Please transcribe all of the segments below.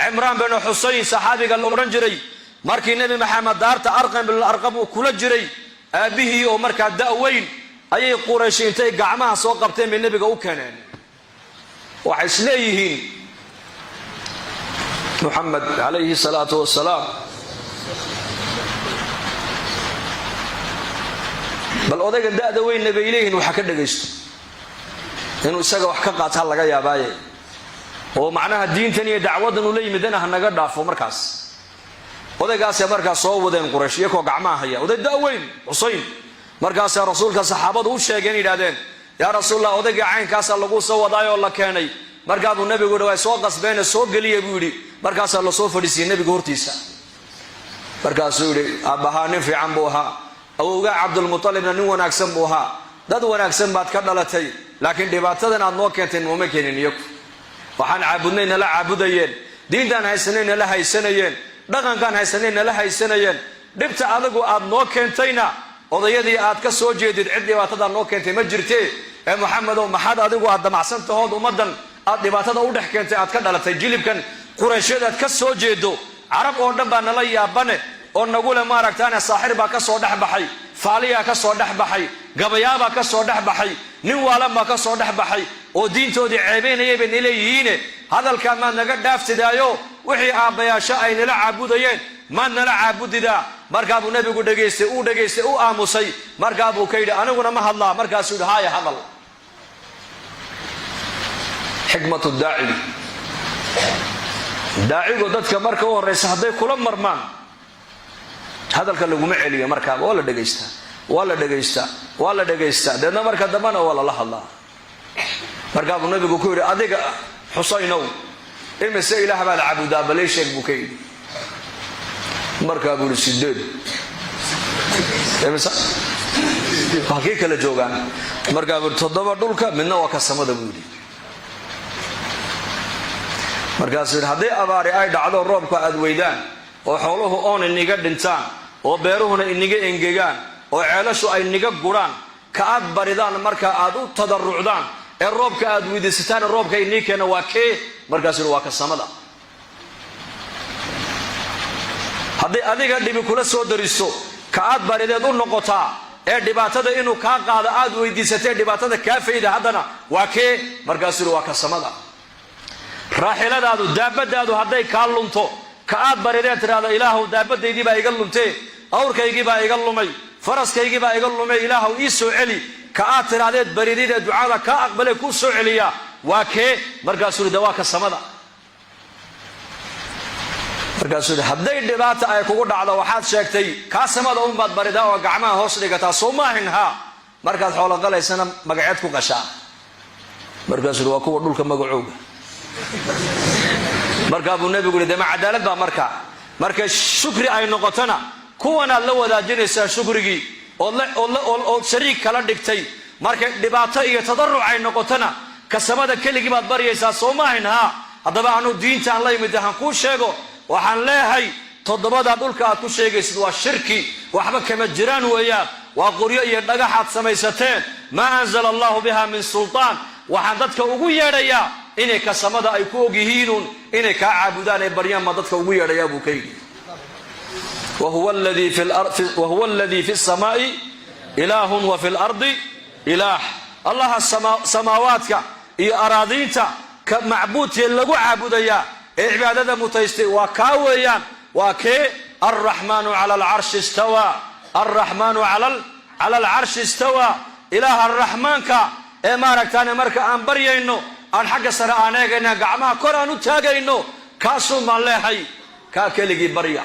عمران بن حسين صحابي قال الأورنجري مركي نبي محمد دارت أرقم بالأرقم وكل جري أبيه ومركا دأوين أي قريشين تي قعمها سوقبتين من النبي وكانان وحسليه محمد عليه الصلاة والسلام بل أوديك دأوين نبي إليه وحكى دقيست إنه سجى وحكى قاتل لقى يا باي ومعناها الدين تاني دعوة إنه لي مدينة هنقدر دافع مركز odaygaas markaa soo wadeen quraysh iyagoo gacmaha haya oday daaweyn Husayn markaas rasuulka saxaabadu u sheegeen yiraahdeen yaa rasuulullah odayga caynkaas lagu soo wadaayo la keenay markaa uu nabigu dhawaay soo qasbeen soo galiyay buu yiri markaas la soo fadhiisay nabiga hortiisa markaas uu yiri abahaani fiican buu ahaa awowga Abdul Muttalib nin wanaagsan buu ahaa dad wanaagsan baad ka dhalatay laakiin dhibaatadan aad noo keentay uma keenin iyagu waxaan caabudnayna la caabudayeen diintan haysanayna la haysanayeen dhaqan kan haysanayna la haysanayeen dhibta adigu aad noo keentayna odayadii aad ka soo jeedid cid dhibaatada noo keentay ma jirtee ee Maxamed oo maxad adigu aad damacsan tahood umadan aad dhibaatada u dhex keentay aad ka dhalatay jilibkan quraysheed aad ka soo jeedo arab oo dhan baa nala yaabane oo nagu la maaragtaana saaxir baa ka soo dhex baxay faaliya ka soo dhex baxay gabayaaba ka soo dhex baxay nin waala ma ka soo dhex baxay oo diintoodii ceebeynayay bay leeyihiin hadalka ma naga dhaaftidaayo wixii aabayaasha ay nala caabudayeen ma nala caabudida markaa buu nabigu dhageystay uu aamusay markaa buu ka yidhi aniguna ma hadlaa markaasuu yidhi haaya hadal xikmatu daacigu dadka marka u horeysa hadday kula marmaan hadalka laguma celiyo markaa waa la dhegaystaa deedna marka dambana waa lala hadlaa markaa buu nabigu ku yidhi adiga Xusaynow imise ilaah baa la caabudaa balay sheeg buu ka yidhi markaa buu sideed imise halkii kala joogaan markaa buu 7 dhulka midna waa ka samada buu yidhi markaas haddii abaari ay dhacdo roobka aad weydaan oo xooluhu oon iniga dhintaan oo beeruhuna iniga engegaan oo ceelashu ay iniga guraan ka aad baridaan marka aad u tadarrucdaan ee roobka aad weydiisataan roobka inii keena waa kee markaas waa ka samada haddii adiga dhibi kula soo dariso ka aad barideed u noqotaa ee dhibaatada inuu kaa qaado aad weydiisatay dhibaatada kaa fayda haddana waa kee markaas waa ka samada raaxiladaadu daabadaadu hadday kaa lunto ka aad barideed tiraahdo ilaahu daabadaydii baa iga luntay awrkaygii baa iga lumay faraskaygii baa iga lumay ilaahu ii soo celi ka aad tiraahdeed baridida ducada ka aqbalay ku soo celiya waa kee markaasuu dawaa ka samada markaasuu hadday dhibaata ay kugu dhacdo waxaad sheegtay ka samada un baad baridaa oo gacmaha hoos dhigataa Soomaalihin ha markaad xoolo qalaysana magaceed ku qashaa markaasuu waa kuwa dhulka magacooga markaa buu nabigu yidhi ma cadaalad baa marka shukri ay noqotana kuwana la wadaajinaysa shukrigi oo shariik kala dhigtay marka dhibaato iyo tadarruc ay noqotana kasamada keligii baad bariyaysaa Soomaalihin ha hadaba aanu diinta aan la yimid aan ku sheego waxaan leeyahay 7 dhulka aad ku sheegaysid waa shirki waxba kama jiraan weeyaan waa qoryo iyo dhagaxaad samaysateen ma anzala Allah biha min sultaan waxaan dadka ugu yeedhayaa inay kasamada ay ku ogyihiin inay ka caabudaan ee baryaan ma dadka ugu yeedhayaa buu ka yidhi وهو الذي في السماء إله وفي الأرض إله الله السماوات إي أراضينتا كمعبود يلقو عابديا عبادة متيستي وكاويا وكي الرحمن على العرش استوى الرحمن على العرش استوى إله الرحمن كا إمارك تاني مركا أنبريا إنه أن حق سرعانيك إنه قعما كورانو تاقا إنه كاسو ماليحي كاكليكي بريا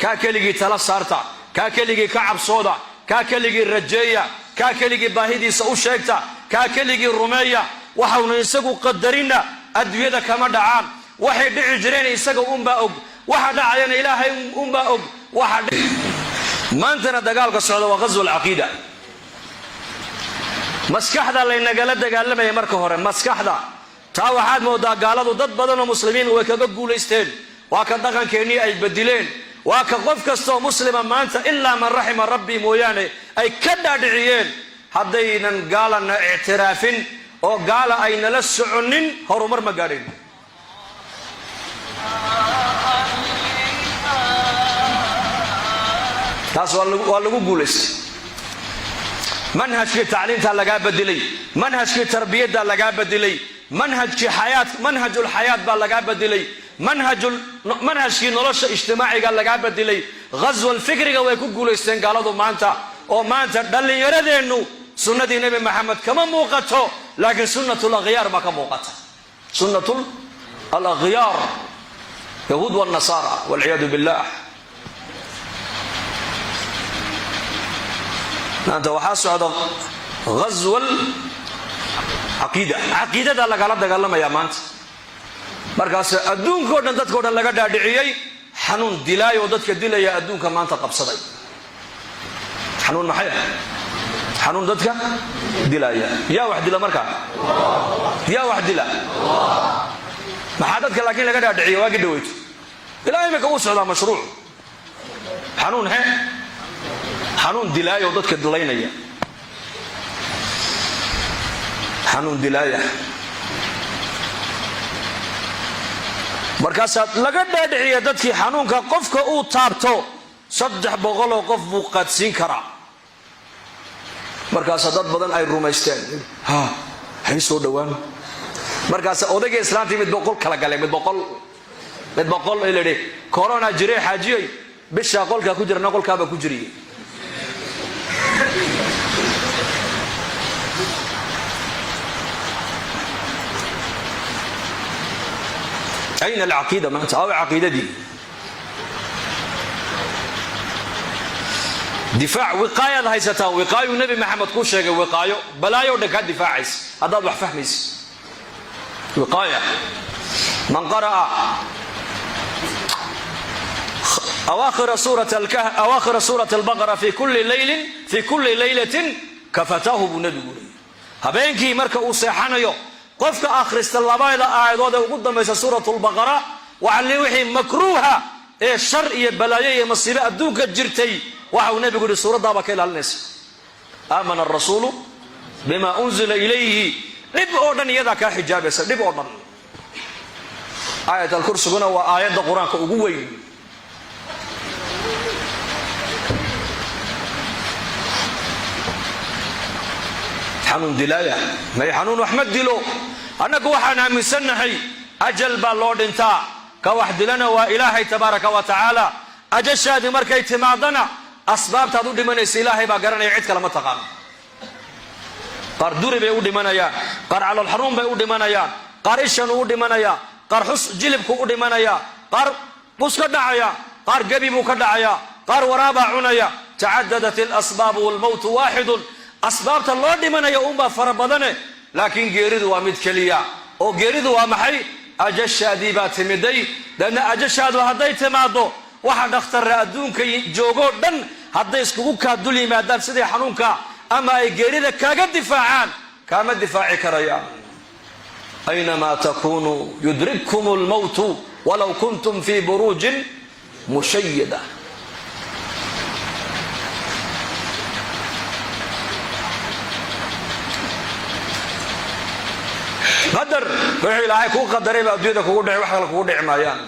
كاكليكي تلسارتا كاكليكي كعب صودا كاكليكي رجية كاكليكي باهيدي سأوشيكتا كاكليكي الرمية وحاونا يساقو قدرين أدوية كما دعان وحي دعي جرين يساقو أمباؤك وحا دعيان إلهي أمباؤك وحا ما أنتنا دقالك السعودة وغزو العقيدة مسكحدا لأننا قالت دقالما يمركو هورين مسكحدا تاو حاد مودا قالوا ضد بدن مسلمين وكاقو ليستين وكا دقان كيني أي بدلين وكا قف كستو مسلما ما أنت إلا من رحم ربي موياني أي كدا دعيين هدينا قالنا اعترافين او قال اين لسعنين هرمر مقارين taas waa lagu guulaystay. manhajkii tacliinta lagaa bedelay, manhajkii tarbiyadda lagaa bedelay, manhajul xayaat baa lagaa bedelay, manhajkii nolosha ijtimaaciga lagaa bedelay. ghazwal fikriga way ku guulaysteen gaaladu maanta, oo maanta dhallinyaradeennu sunnadii nebi maxamed kama muuqato, laakiin sunnatul akhyaar baa ka muuqata. sunnatul alakhyaar, yahuud waalnasaara walciyaadu billah. maanta waxaa socda ghazwal caqiidada lagala dagaalamaya maanta. markaas adduunkao dhan dadkao dhan laga dhaadhiciyey xanuun dilaay oo dadka dilaya adduunka maanta qabsaday. xanuun maxay ah? xanuun dadka dilaya. yaa wax dila markaa? yaa wax dila? maxaa dadka laakiin laga dhaadhiciya waagi dhaweyto? ilaa imika uu socdaa mashruuc xanuun xanuun dilaaya oo dadka dilaynaya. xanuun dilaaya. markaasaa laga dhaadhiciya dadkii xanuunka qofka uu taabto 300 oo qof buu qaadsiin karaa. markaasaa dad badan ay rumaysteen, hay soo dhowaan. markaasa odayga islaantii mid 100 kala galay, mid 100 ay leeyahay corona jirey xaajiyay bisha qolka ku jirna qolkaaba ku jiriyay. أين العقيدة ما أنت؟ أو عقيدة دي دفاع وقاية هاي ستا وقاية النبي محمد كل شيء وقاية بلايا ودك دفاع عيس هذا ضح فهميس وقاية. من قرأ أواخر سورة البقرة في كل ليلة كفتاه بنبي هبينكي مركا أصيحانا يو qofka akhrista labayda aayadood ee ugu dambaysa suuratul baqara waxa wixii makruuha ee shar iyo balaayo iyo masiibo adduunka jirtay waxa uu nabigu yiri suuradaaba ka ilaalinaysa. aamana ar-rasuulu bima unzila ilayhi, dhib oo dhan iyada ka xijaabaysa, dhib oo dhan. aayatul kursiguna waa aayadda quraanka ugu weyn. xanuun dilaaya may xanuun waxmad dilo. annagu waxaan aaminsannahay ajal baa loo dhintaa, ka wax dilana waa ilaahay tabaaraka wa tacaala. ajashaadi markay timaadana asbaabtaad u dhimanaysa ilaahay baa garanaya, cid kale ma taqaano. qaar duri bay u dhimanayaan, qaar calool xanuun bay u dhimanayaan, qaar ishanu u dhimanaya, qaar xus jilibku u dhimanaya, qaar bus ka dhacaya, qaar gabi buu ka dhacaya, qaar waraabaa cunaya. tacadadat alasbaab walmowtu waaxidun. asbaabta loo dhimanaya unbaa fara badane, laakiin geeridu waa mid keliya. oo geeridu waa maxay? ajashaadii baa timiday. dadna ajashaadu hadday timaado waxa dhakhtarra adduunka joogoo dhan hadday iskugu kaa dul yimaadaan sidii xanuunka ama ay geerida kaaga difaacaan, kaama difaaci karayaan. aynamaa takuunu yudrikkum almowtu walow kuntum fii buruujin mushayada. qadar wixii ilaahay kuu qadaray baa adduunyada kugu dhici, wax kale kugu dhici maayaan.